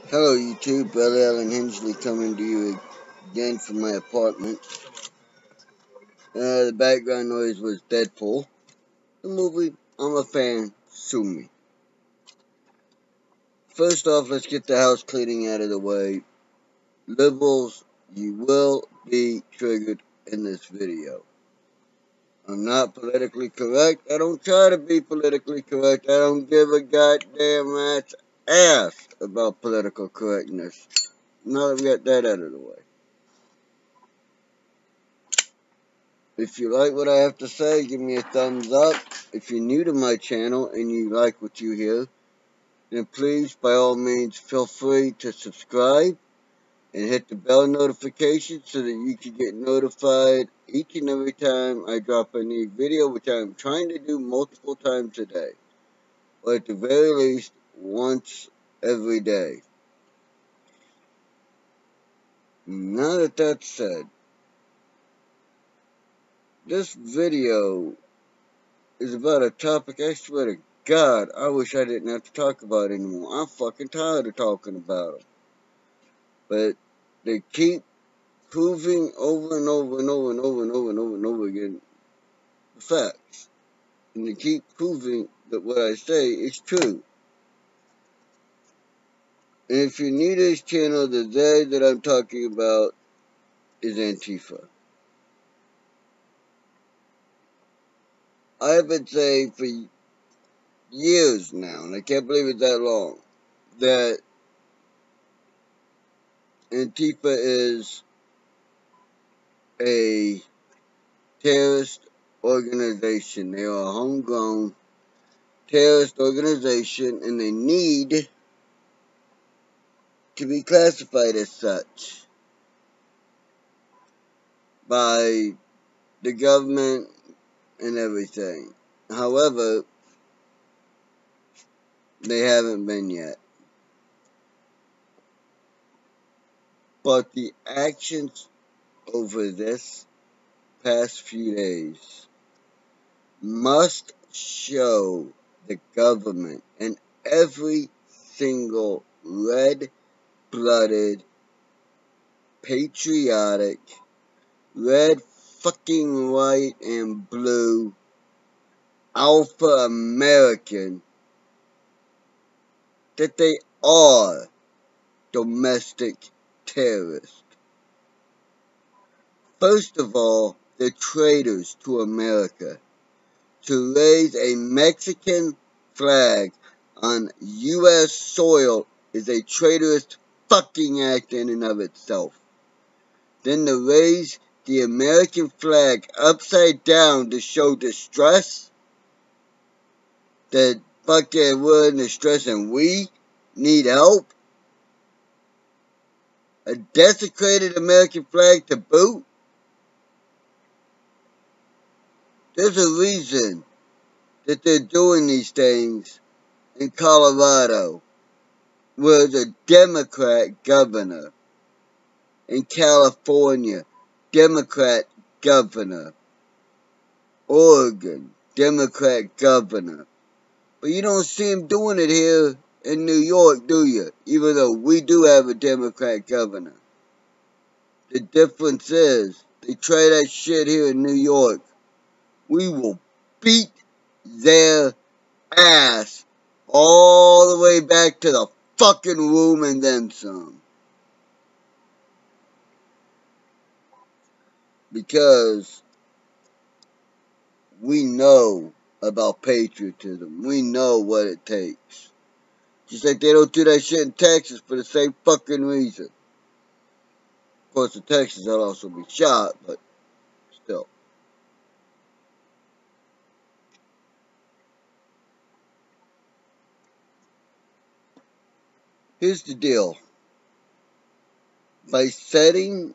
Hello YouTube, Brother Allen Hensley coming to you again from my apartment. The background noise was Deadpool. The movie, I'm a fan, sue me. First off, let's get the house cleaning out of the way. Liberals, you will be triggered in this video. I'm not politically correct. I don't try to be politically correct. I don't give a goddamn rat's ass about political correctness. Now that we got that out of the way. If you like what I have to say, give me a thumbs up. If you're new to my channel and you like what you hear, then please, by all means, feel free to subscribe and hit the bell notification so that you can get notified each and every time I drop a new video, which I'm trying to do multiple times a day, or at the very least, once every day. Now that that's said, this video is about a topic, I swear to God, I wish I didn't have to talk about it anymore. I'm fucking tired of talking about them. But they keep proving over and over and over and over and over and over and over again the facts. And they keep proving that what I say is true. And if you're new to this channel, the they that I'm talking about is Antifa. I've been saying for years now, and I can't believe it's that long, that Antifa is a terrorist organization. They are a homegrown terrorist organization, and they need to be classified as such by the government and everything. However, they haven't been yet. But the actions over this past few days must show the government and every single red-blooded, patriotic, red, fucking white, and blue alpha American that they are domestic terrorists. First of all, they're traitors to America. To raise a Mexican flag on U.S. soil is a traitorous fucking act in and of itself. Then to raise the American flag upside down to show distress, that fucking we're in distress and we need help, a desecrated American flag to boot. There's a reason that they're doing these things in Colorado, where the Democrat governor, in California, Democrat governor, Oregon, Democrat governor. But you don't see him doing it here in New York, do you? Even though we do have a Democrat governor. The difference is, they try that shit here in New York, we will beat their ass all the way back to the fucking womb and then some. Because we know about patriotism. We know what it takes. Just like they don't do that shit in Texas for the same fucking reason. Of course, in Texas, they'll also be shot, but still. Here's the deal. By setting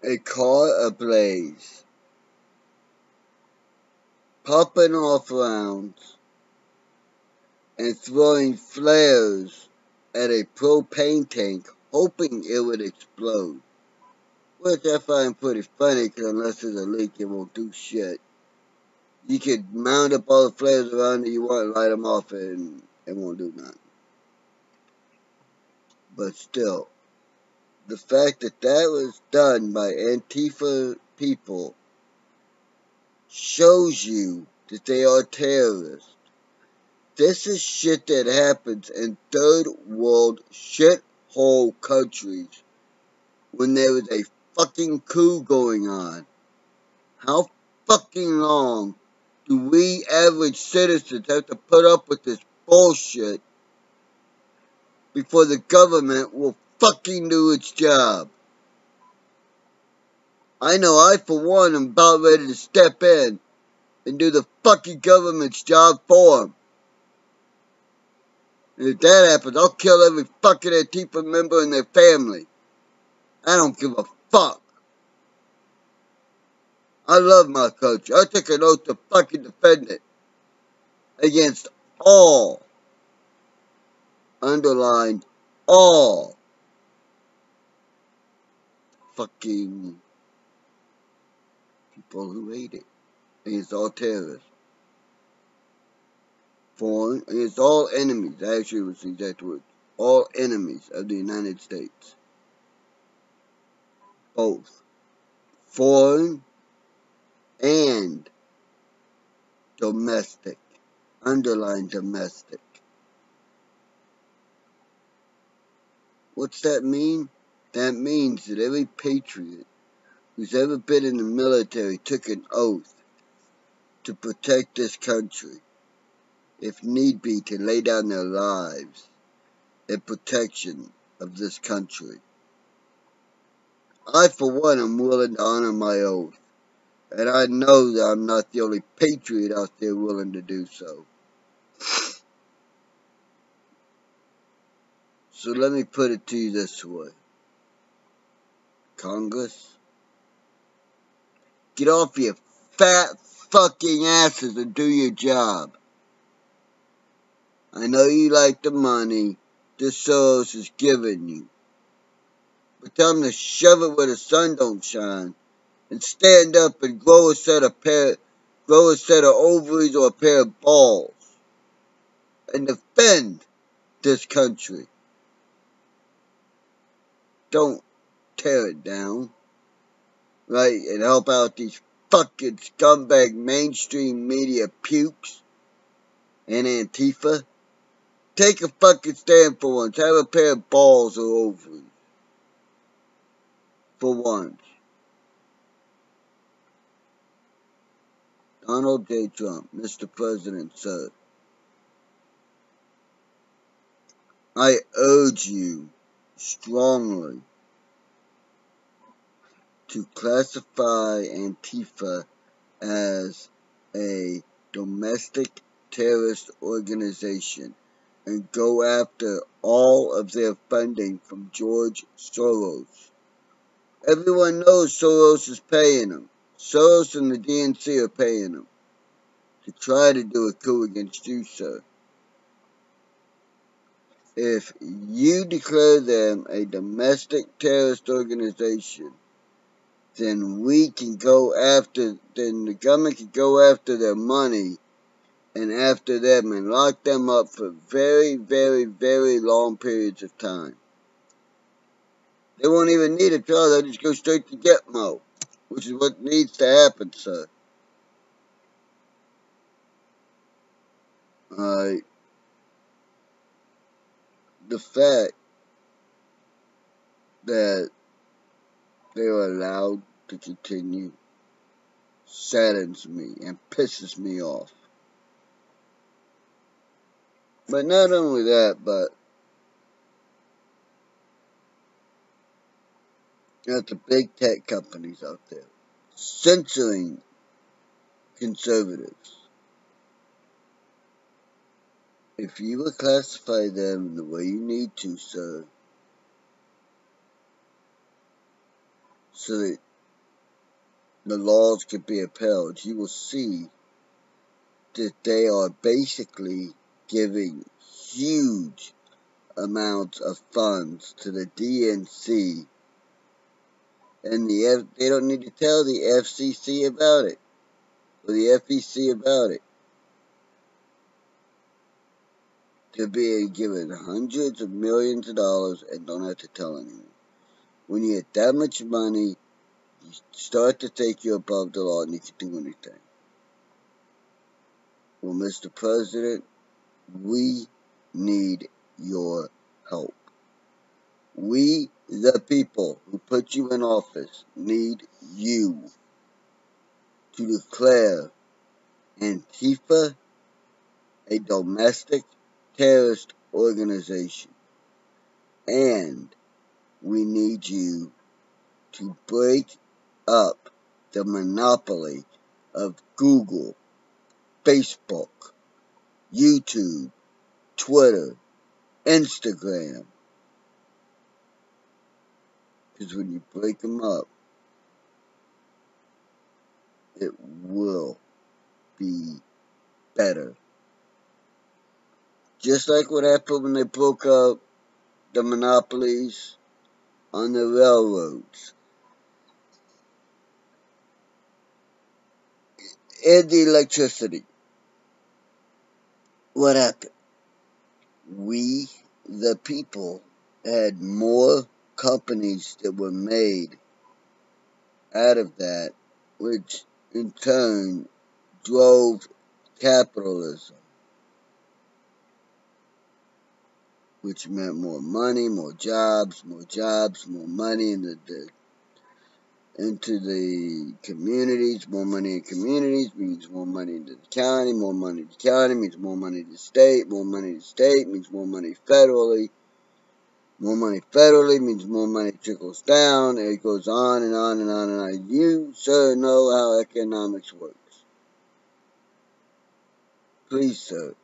a car ablaze, popping off rounds, and throwing flares at a propane tank, hoping it would explode. Which I find pretty funny, because unless there's a leak, it won't do shit. You could mount up all the flares around that you want and light them off, and it won't do nothing. But still, the fact that that was done by Antifa people shows you that they are terrorists. This is shit that happens in third world shithole countries when there is a fucking coup going on. How fucking long do we average citizens have to put up with this bullshit before the government will fucking do its job? I know I, for one, am about ready to step in and do the fucking government's job for them. And if that happens, I'll kill every fucking Antifa member and their family. I don't give a fuck. I love my country. I take an oath to fucking defend it against all, underline, all fucking people who hate it. Against all terrorists. Foreign, against all enemies. Actually, it was the exact word. All enemies of the United States. Both. Foreign and domestic. Underline domestic. What's that mean? That means that every patriot who's ever been in the military took an oath to protect this country, if need be, to lay down their lives in protection of this country. I, for one, am willing to honor my oath, and I know that I'm not the only patriot out there willing to do so. So let me put it to you this way. Congress, get off your fat fucking asses and do your job. I know you like the money this Soros is giving you, but tell them to shove it where the sun don't shine and stand up and grow a set of ovaries or a pair of balls and defend this country. Don't tear it down, right? And help out these fucking scumbag mainstream media pukes and Antifa. Take a fucking stand for once. Have a pair of balls or ovaries. For once. Donald J. Trump, Mr. President, sir. I urge you strongly to classify Antifa as a domestic terrorist organization and go after all of their funding from George Soros. Everyone knows Soros is paying them. Soros and the DNC are paying them to try to do a coup against you, sir. If you declare them a domestic terrorist organization, then the government can go after their money and after them and lock them up for very, very, very long periods of time. They won't even need a trial, they'll just go straight to Gitmo, which is what needs to happen, sir. Alright. The fact that they are allowed to continue saddens me and pisses me off. But not only that, but at the big tech companies out there censoring conservatives. If you would classify them the way you need to, sir, so that the laws can be upheld, you will see that they are basically giving huge amounts of funds to the DNC, and they don't need to tell the FCC about it, or the FEC about it. they're being given hundreds of millions of dollars and don't have to tell anyone. When you get that much money, you start to think you're above the law and you can do anything. Well, Mr. President, we need your help. We, the people who put you in office, need you to declare Antifa a domestic terrorist organization. And we need you to break up the monopoly of Google, Facebook, YouTube, Twitter, Instagram. Because when you break them up, it will be better. Just like what happened when they broke up the monopolies on the railroads and the electricity. What happened? We, the people, had more companies that were made out of that, which in turn drove capitalism, which meant more money, more jobs, more money into the communities. More money in communities means more money into the county. More money in the county means more money to the state. More money to the state means more money federally. More money federally means more money trickles down. And it goes on and on and on and on. You, sir, know how economics works. Please, sir.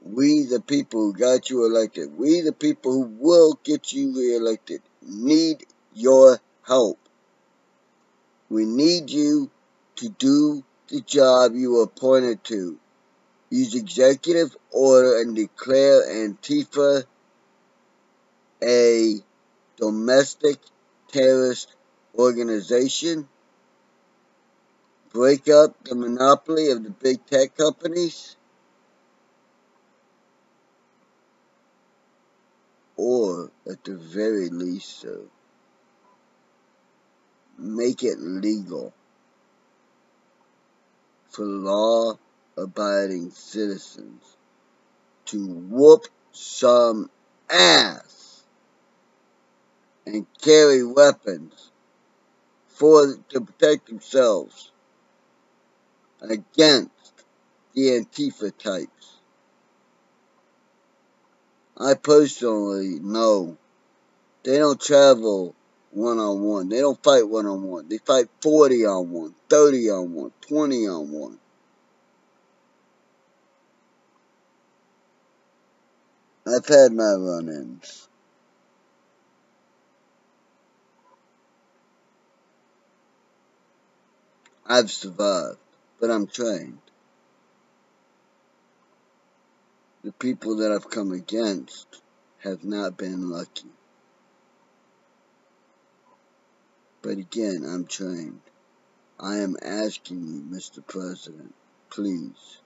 We, the people who got you elected, we, the people who will get you reelected, need your help. We need you to do the job you were appointed to. Use executive order and declare Antifa a domestic terrorist organization. Break up the monopoly of the big tech companies. Or, at the very least, make it legal for law-abiding citizens to whoop some ass and carry weapons to protect themselves against the Antifa types. I personally know they don't travel one-on-one. They don't fight one-on-one. They fight 40-on-1, 30-on-1, 20-on-1. I've had my run-ins. I've survived, but I'm trained. The people that I've come against have not been lucky. But again, I'm trained. I am asking you, Mr. President, please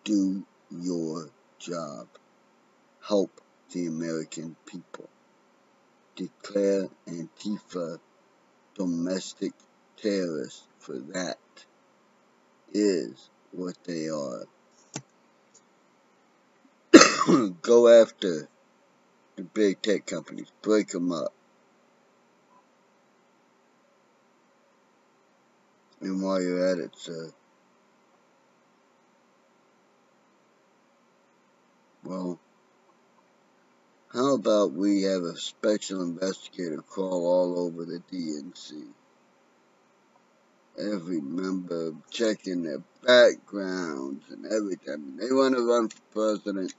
do your job. Help the American people. Declare Antifa domestic terrorists, for that is what they are. Go after the big tech companies. Break them up. And while you're at it, sir, well, how about we have a special investigator crawl all over the DNC? Every member checking their backgrounds and everything. They want to run for president.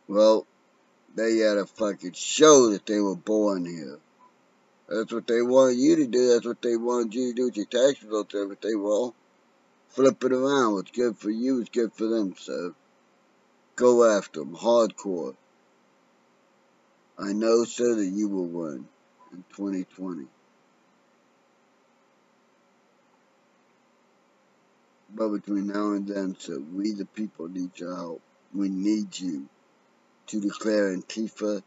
Well, they gotta fucking show that they were born here. That's what they want you to do. That's what they want you to do with your tax results. That's what they will. Flip it around. What's good for you is good for them, so go after them. Hardcore. I know, sir, that you will win in 2020. But between now and then, sir, we the people need your help. We need you to declare Antifa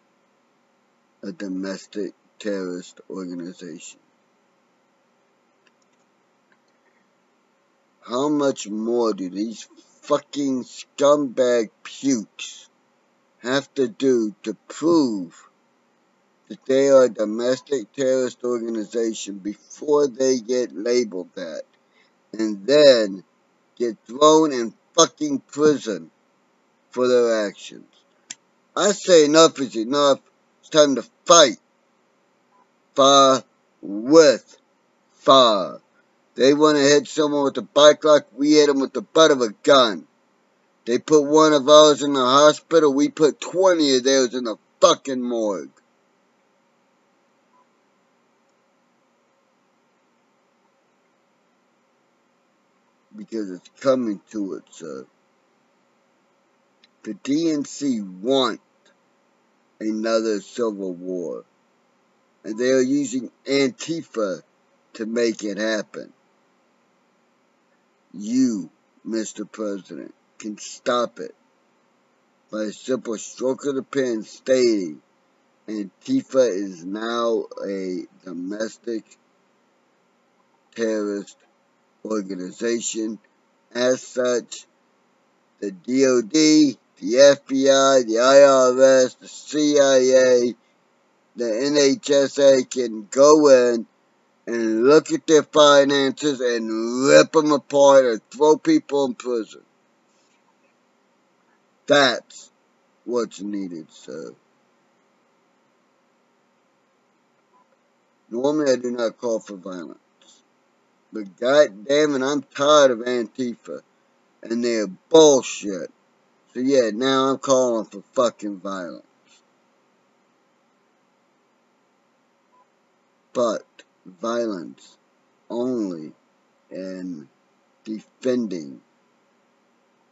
a domestic terrorist organization. How much more do these fucking scumbag pukes have to do to prove that they are a domestic terrorist organization before they get labeled that, and then get thrown in fucking prison for their actions? I say enough is enough. It's time to fight. Fire with fire. They want to hit someone with a bike like we hit them with the butt of a gun. They put one of ours in the hospital, we put 20 of theirs in the fucking morgue. Because it's coming to it, sir. The DNC want another civil war. And they are using Antifa to make it happen. You, Mr. President, can stop it by a simple stroke of the pen stating Antifa is now a domestic terrorist organization. As such, the DOD, the FBI, the IRS, the CIA, the NHSA can go in and look at their finances and rip them apart or throw people in prison. That's what's needed, sir. Normally I do not call for violence. But goddamn it, I'm tired of Antifa and their bullshit. So yeah, now I'm calling for fucking violence. But violence only in defending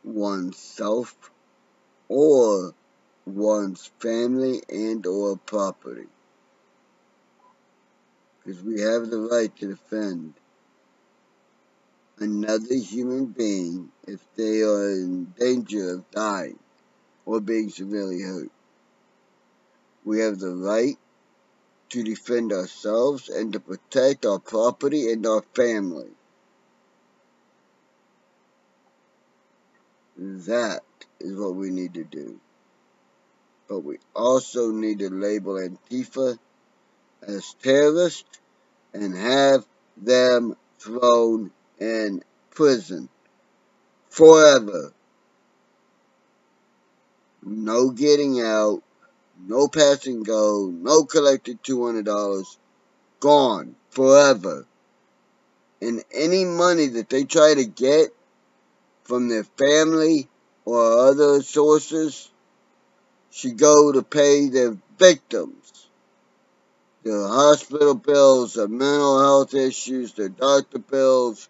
oneself or one's family and or property. Because we have the right to defend another human being if they are in danger of dying or being severely hurt. We have the right to defend ourselves and to protect our property and our family. That is what we need to do. But we also need to label Antifa as terrorists and have them thrown in prison forever. No getting out, no passing go, no collected $200, gone forever. And any money that they try to get from their family or other sources should go to pay their victims. Their hospital bills, their mental health issues, their doctor bills.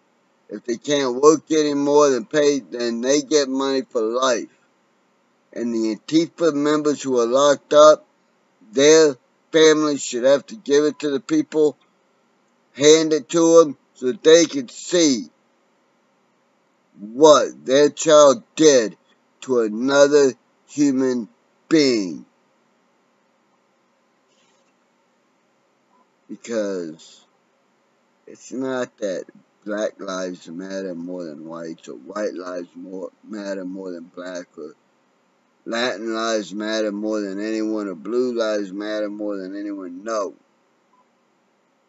If they can't work anymore, then they get money for life. And the Antifa members who are locked up, their families should have to give it to the people, hand it to them, so that they can see what their child did to another human being. Because it's not that black lives matter more than whites, or white lives matter more than black, or Latin lives matter more than anyone, or blue lives matter more than anyone. No.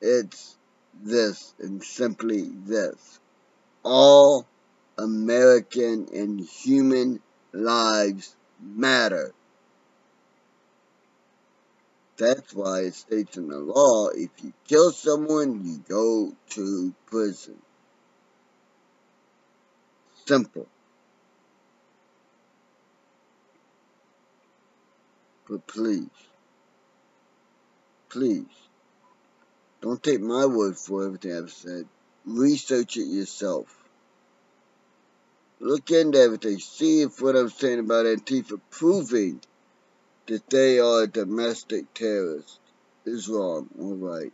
It's this, and simply this. All American and human lives matter. That's why it states in the law, if you kill someone, you go to prison. Simple. But please, don't take my word for everything I've said. Research it yourself. Look into everything. See if what I'm saying about Antifa proving that they are domestic terrorists is wrong or right.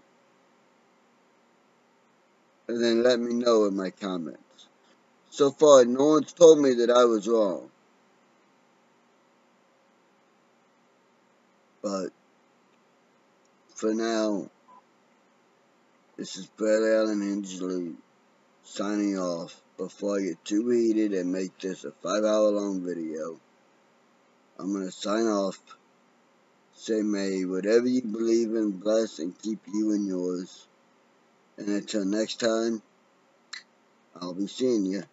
And then let me know in my comments. So far, no one's told me that I was wrong. But for now, this is Brad Allen Hingley signing off. Before I get too heated and make this a 5-hour long video, I'm going to sign off. Say may whatever you believe in bless and keep you and yours. And until next time, I'll be seeing you.